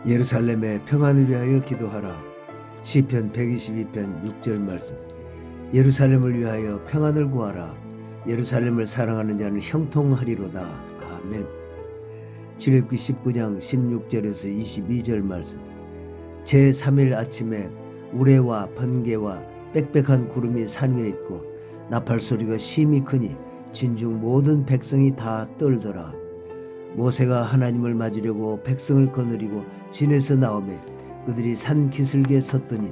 예루살렘의 평안을 위하여 기도하라. 시편 122편 6절 말씀. 예루살렘을 위하여 평안을 구하라. 예루살렘을 사랑하는 자는 형통하리로다. 아멘. 출애굽기 19장 16절에서 22절 말씀. 제3일 아침에 우레와 번개와 빽빽한 구름이 산 위에 있고 나팔소리가 심히 크니 진중 모든 백성이 다 떨더라. 모세가 하나님을 맞으려고 백성을 거느리고 진에서 나오매 그들이 산 기슭에 섰더니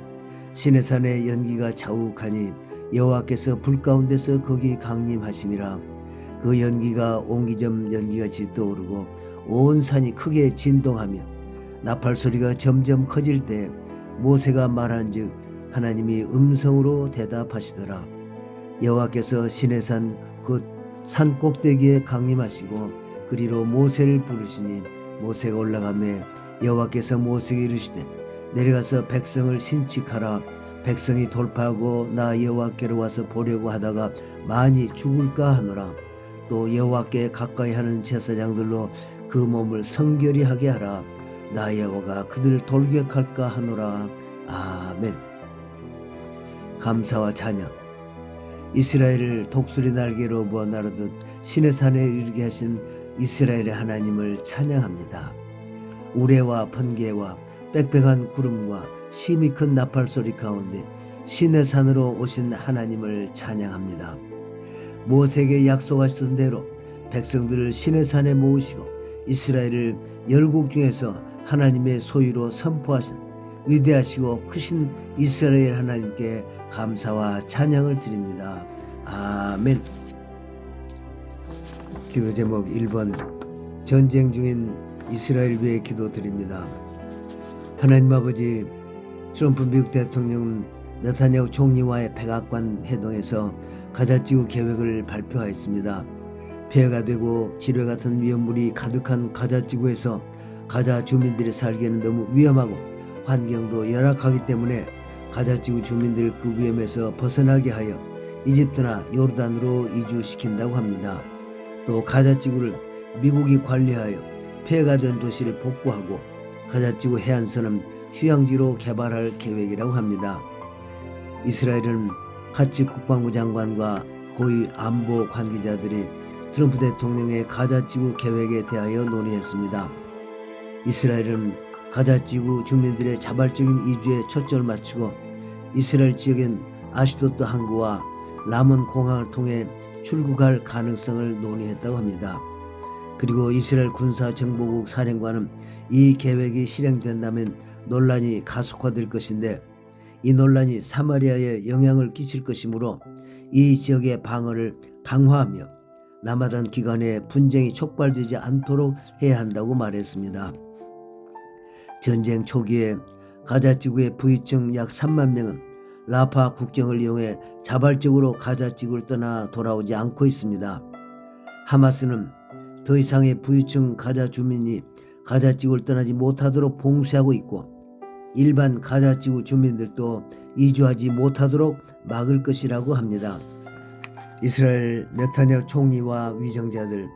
시내산의 연기가 자욱하니 여호와께서 불 가운데서 거기 강림하심이라. 그 연기가 옹기점 연기같이 떠오르고 온 산이 크게 진동하며 나팔소리가 점점 커질 때 모세가 말한즉 하나님이 음성으로 대답하시더라. 여호와께서 시내산 곧 산 꼭대기에 강림하시고 그리로 모세를 부르시니 모세가 올라가매 여호와께서 모세에게 이르시되 내려가서 백성을 신칙하라. 백성이 돌파하고 나 여호와께로 와서 보려고 하다가 많이 죽을까 하노라. 또 여호와께 가까이 하는 제사장들로 그 몸을 성결히 하게 하라. 나 여호와가 그들을 돌격할까 하노라. 아멘. 감사와 찬양. 이스라엘을 독수리 날개로 부어 나르듯 시내산에 이르게 하신 이스라엘의 하나님을 찬양합니다. 우레와 번개와 빽빽한 구름과 심히 큰 나팔소리 가운데 시내산으로 오신 하나님을 찬양합니다. 모세에게 약속하셨던 대로 백성들을 시내산에 모으시고 이스라엘을 열국 중에서 하나님의 소유로 선포하신 위대하시고 크신 이스라엘 하나님께 감사와 찬양을 드립니다. 아멘. 기도 제목 1번 전쟁 중인 이스라엘 위해 기도 드립니다. 하나님 아버지, 트럼프 미국 대통령은 네타냐후 총리와의 백악관 회동에서 가자지구 계획을 발표하였습니다. 폐해가 되고 지뢰 같은 위험물이 가득한 가자지구에서 가자 주민들이 살기에는 너무 위험하고 환경도 열악하기 때문에 가자지구 주민들을 그 위험에서 벗어나게 하여 이집트나 요르단으로 이주시킨다고 합니다. 또 가자지구를 미국이 관리하여 폐해가 된 도시를 복구하고 가자지구 해안선은 휴양지로 개발할 계획이라고 합니다. 이스라엘은 카츠 국방부 장관과 고위 안보 관계자들이 트럼프 대통령의 가자지구 계획에 대하여 논의했습니다. 이스라엘은 가자지구 주민들의 자발적인 이주에 초점을 맞추고 이스라엘 지역엔 아시도트 항구와 라몬 공항을 통해 출국할 가능성을 논의했다고 합니다. 그리고 이스라엘 군사정보국 사령관은 이 계획이 실행된다면 논란이 가속화될 것인데 이 논란이 사마리아에 영향을 끼칠 것이므로 이 지역의 방어를 강화하며 라마단 기간에 분쟁이 촉발되지 않도록 해야 한다고 말했습니다. 전쟁 초기에 가자지구의 부유층 약 3만 명은 라파 국경을 이용해 자발적으로 가자지구를 떠나 돌아오지 않고 있습니다. 하마스는 더 이상의 부유층 가자 주민이 가자지구를 떠나지 못하도록 봉쇄하고 있고 일반 가자지구 주민들도 이주하지 못하도록 막을 것이라고 합니다. 이스라엘 네타냐후 총리와 위정자들,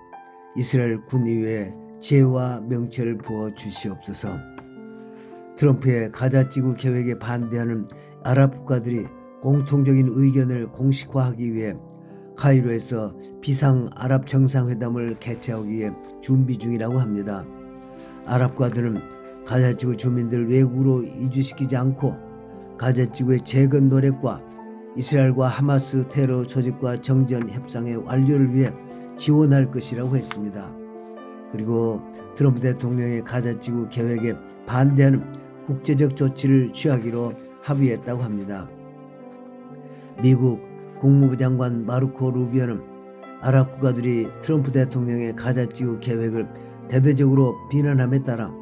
이스라엘 군의회에 지혜와 명철을 부어 주시옵소서. 트럼프의 가자지구 계획에 반대하는 아랍 국가들이 공통적인 의견을 공식화하기 위해 카이로에서 비상 아랍 정상회담을 개최하기 위해 준비 중이라고 합니다. 아랍 국가들은 가자지구 주민들 외국으로 이주시키지 않고 가자지구의 재건 노력과 이스라엘과 하마스 테러 조직과 정전 협상의 완료를 위해 지원할 것이라고 했습니다. 그리고 트럼프 대통령의 가자지구 계획에 반대하는 국제적 조치를 취하기로 합의했다고 합니다. 미국 국무부 장관 마르코 루비오는 아랍 국가들이 트럼프 대통령의 가자지구 계획을 대대적으로 비난함에 따라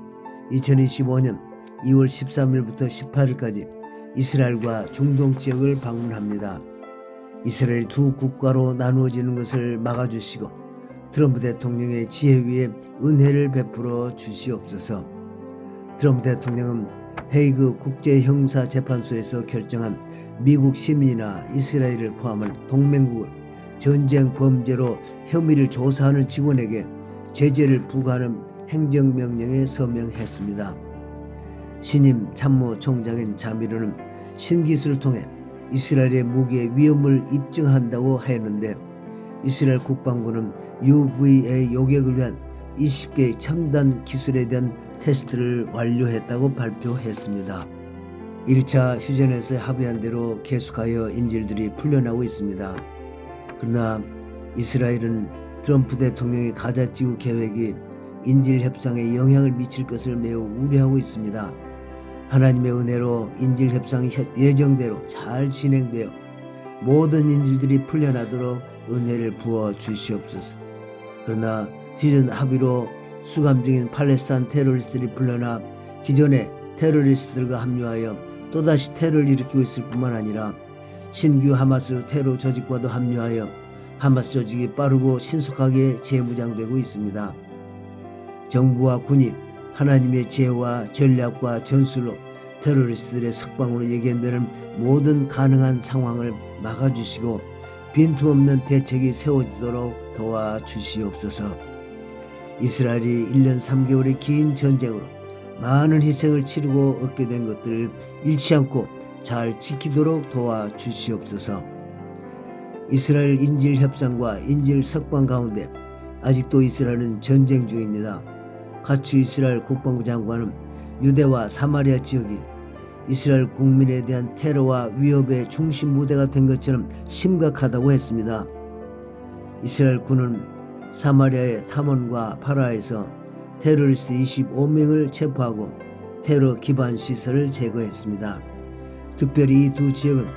2025년 2월 13일부터 18일까지 이스라엘과 중동 지역을 방문합니다. 이스라엘이 두 국가로 나누어지는 것을 막아주시고 트럼프 대통령의 지혜 위에 은혜를 베풀어 주시옵소서. 트럼프 대통령은 헤이그 국제형사재판소에서 결정한 미국 시민이나 이스라엘을 포함한 동맹국을 전쟁 범죄로 혐의를 조사하는 직원에게 제재를 부과하는 행정명령에 서명했습니다. 신임 참모총장인 자미르는 신기술을 통해 이스라엘의 무기의 위험을 입증한다고 하였는데 이스라엘 국방부는 UVA 요격을 위한 20개의 첨단 기술에 대한 테스트를 완료했다고 발표했습니다. 1차 휴전에서 합의한 대로 계속하여 인질들이 풀려나고 있습니다. 그러나 이스라엘은 트럼프 대통령의 가자지구 계획이 인질 협상에 영향을 미칠 것을 매우 우려하고 있습니다. 하나님의 은혜로 인질 협상이 예정대로 잘 진행되어 모든 인질들이 풀려나도록 은혜를 부어 주시옵소서. 그러나 휴전 합의로 수감 중인 팔레스타인 테러리스트들이 풀려나 기존의 테러리스트들과 합류하여 또다시 테러를 일으키고 있을 뿐만 아니라 신규 하마스 테러 조직과도 합류하여 하마스 조직이 빠르고 신속하게 재무장되고 있습니다. 정부와 군이 하나님의 지혜와 전략과 전술로 테러리스트들의 석방으로 예견되는 모든 가능한 상황을 막아주시고 빈틈없는 대책이 세워지도록 도와주시옵소서. 이스라엘이 1년 3개월의 긴 전쟁으로 많은 희생을 치르고 얻게 된 것들을 잃지 않고 잘 지키도록 도와주시옵소서. 이스라엘 인질 협상과 인질 석방 가운데 아직도 이스라엘은 전쟁 중입니다. 가츠 이스라엘 국방부 장관은 유대와 사마리아 지역이 이스라엘 국민에 대한 테러와 위협의 중심 무대가 된 것처럼 심각하다고 했습니다. 이스라엘 군은 사마리아의 타몬과 파라에서 테러리스트 25명을 체포하고 테러 기반 시설을 제거했습니다. 특별히 이 두 지역은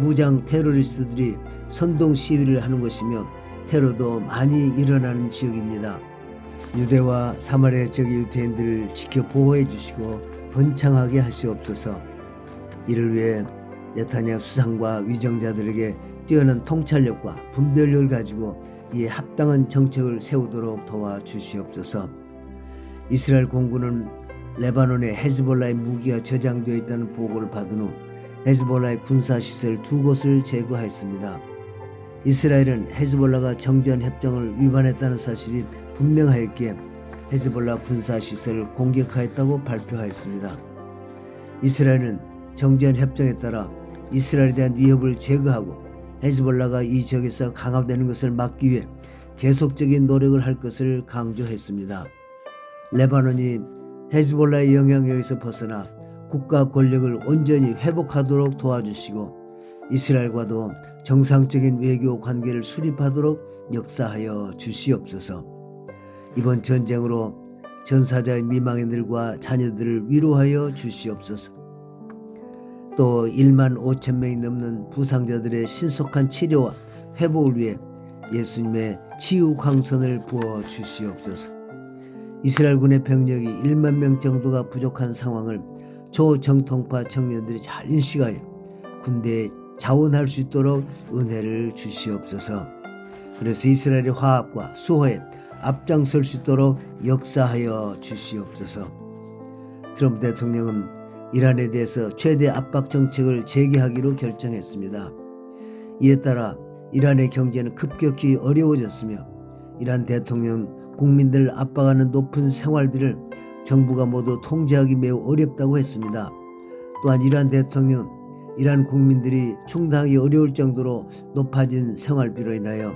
무장 테러리스트들이 선동 시위를 하는 것이며 테러도 많이 일어나는 지역입니다. 유대와 사마리아 지역의 유대인들을 지켜 보호해 주시고 번창하게 하시옵소서. 이를 위해 네타냐후 수상과 위정자들에게 뛰어난 통찰력과 분별력을 가지고 이에 합당한 정책을 세우도록 도와주시옵소서. 이스라엘 공군은 레바논에 헤즈볼라의 무기가 저장되어 있다는 보고를 받은 후 헤즈볼라의 군사시설 2곳을 제거했습니다. 이스라엘은 헤즈볼라가 정전협정을 위반했다는 사실이 분명하였기에 헤즈볼라 군사시설을 공격하였다고 발표하였습니다. 이스라엘은 정전협정에 따라 이스라엘에 대한 위협을 제거하고 헤즈볼라가 이 지역에서 강화되는 것을 막기 위해 계속적인 노력을 할 것을 강조했습니다. 레바논이 헤즈볼라의 영향력에서 벗어나 국가 권력을 온전히 회복하도록 도와주시고 이스라엘과도 정상적인 외교 관계를 수립하도록 역사하여 주시옵소서. 이번 전쟁으로 전사자의 미망인들과 자녀들을 위로하여 주시옵소서. 또 1만 5천 명이 넘는 부상자들의 신속한 치료와 회복을 위해 예수님의 치유 광선을 부어 주시옵소서. 이스라엘군의 병력이 1만 명 정도가 부족한 상황을 초정통파 청년들이 잘 인식하여 군대에 자원할 수 있도록 은혜를 주시옵소서. 그래서 이스라엘의 화합과 수호에 앞장설 수 있도록 역사하여 주시옵소서. 트럼프 대통령은 이란에 대해서 최대 압박 정책을 재개하기로 결정했습니다. 이에 따라 이란의 경제는 급격히 어려워졌으며 이란 대통령 국민들을 압박하는 높은 생활비를 정부가 모두 통제하기 매우 어렵다고 했습니다. 또한 이란 대통령은 이란 국민들이 충당하기 어려울 정도로 높아진 생활비로 인하여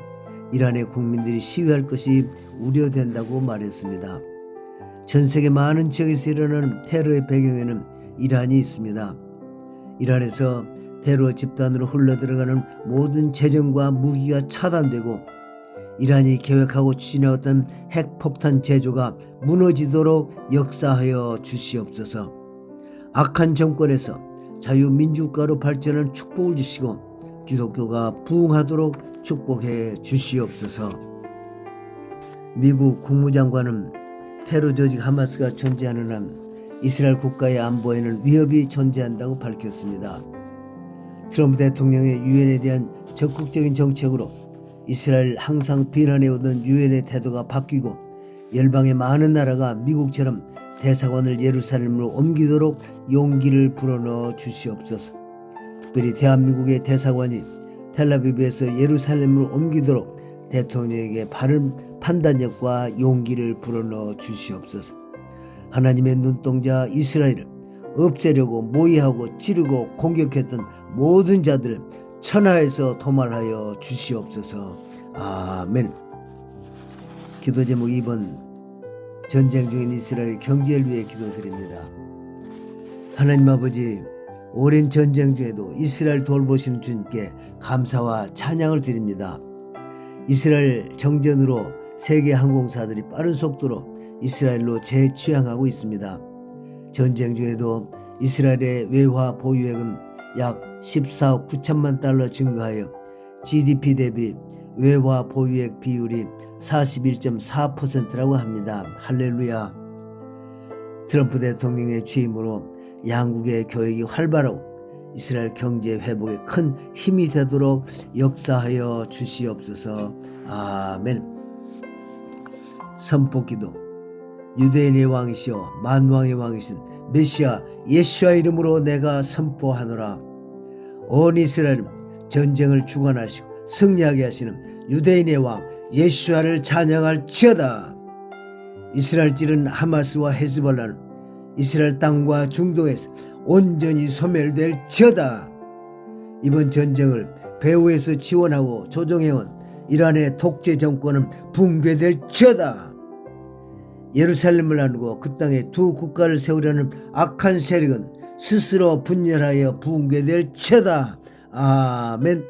이란의 국민들이 시위할 것이 우려된다고 말했습니다. 전 세계 많은 지역에서 일어나는 테러의 배경에는 이란이 있습니다. 이란에서 테러 집단으로 흘러들어가는 모든 재정과 무기가 차단되고 이란이 계획하고 추진해왔던 핵폭탄 제조가 무너지도록 역사하여 주시옵소서. 악한 정권에서 자유민주국가로 발전하는 축복을 주시고 기독교가 부흥하도록 축복해 주시옵소서. 미국 국무장관은 테러 조직 하마스가 존재하는 한 이스라엘 국가의 안보에는 위협이 존재한다고 밝혔습니다. 트럼프 대통령의 유엔에 대한 적극적인 정책으로 이스라엘 항상 비난해오던 유엔의 태도가 바뀌고 열방의 많은 나라가 미국처럼 대사관을 예루살렘으로 옮기도록 용기를 불어넣어 주시옵소서. 특별히 대한민국의 대사관이 텔아비브에서 예루살렘으로 옮기도록 대통령에게 바른 판단력과 용기를 불어넣어 주시옵소서. 하나님의 눈동자 이스라엘을 없애려고 모의하고 찌르고 공격했던 모든 자들 천하에서 도말하여 주시옵소서. 아멘. 기도 제목 2번, 전쟁 중인 이스라엘 경제를 위해 기도드립니다. 하나님 아버지, 오랜 전쟁 중에도 이스라엘 돌보시는 주님께 감사와 찬양을 드립니다. 이스라엘 정전으로 세계 항공사들이 빠른 속도로 이스라엘로 재취항하고 있습니다. 전쟁 중에도 이스라엘의 외화 보유액은 약 14억 9천만 달러 증가하여 GDP 대비 외화 보유액 비율이 41.4%라고 합니다. 할렐루야. 트럼프 대통령의 취임으로 양국의 교역이 활발하고 이스라엘 경제 회복에 큰 힘이 되도록 역사하여 주시옵소서. 아멘. 선포기도. 유대인의 왕이시여 만왕의 왕이신 메시아 예수와 이름으로 내가 선포하노라. 온 이스라엘은 전쟁을 주관하시고 승리하게 하시는 유대인의 왕 예수와를 찬양할지어다. 이스라엘 찌른 하마스와 헤즈볼라는 이스라엘 땅과 중동에서 온전히 소멸될지어다. 이번 전쟁을 배후에서 지원하고 조종해온 이란의 독재 정권은 붕괴될지어다. 예루살렘을 나누고 그 땅에 두 국가를 세우려는 악한 세력은 스스로 분열하여 붕괴될지어다. 아멘.